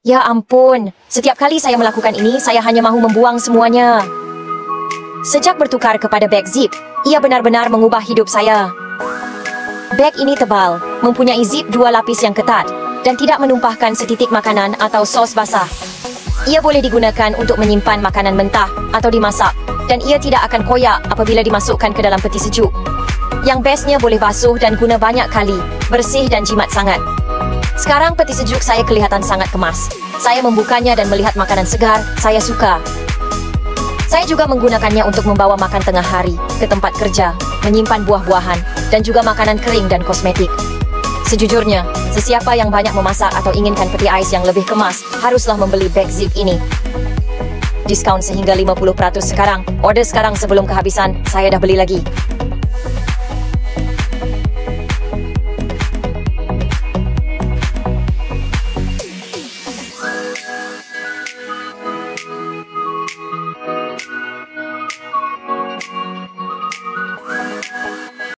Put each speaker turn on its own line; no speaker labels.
Ya ampun, setiap kali saya melakukan ini, saya hanya mahu membuang semuanya. Sejak bertukar kepada beg zip, ia benar-benar mengubah hidup saya. Beg ini tebal, mempunyai zip 2 lapis yang ketat, dan tidak menumpahkan setitik makanan atau sos basah. Ia boleh digunakan untuk menyimpan makanan mentah atau dimasak, dan ia tidak akan koyak apabila dimasukkan ke dalam peti sejuk. Yang bestnya boleh basuh dan guna banyak kali, bersih dan jimat sangat. Sekarang peti sejuk saya kelihatan sangat kemas. Saya membukanya dan melihat makanan segar, saya suka. Saya juga menggunakannya untuk membawa makan tengah hari, ke tempat kerja, menyimpan buah-buahan, dan juga makanan kering dan kosmetik. Sejujurnya, sesiapa yang banyak memasak atau inginkan peti ais yang lebih kemas, haruslah membeli beg zip ini. Diskaun sehingga 50% sekarang. Order sekarang sebelum kehabisan, saya dah beli lagi.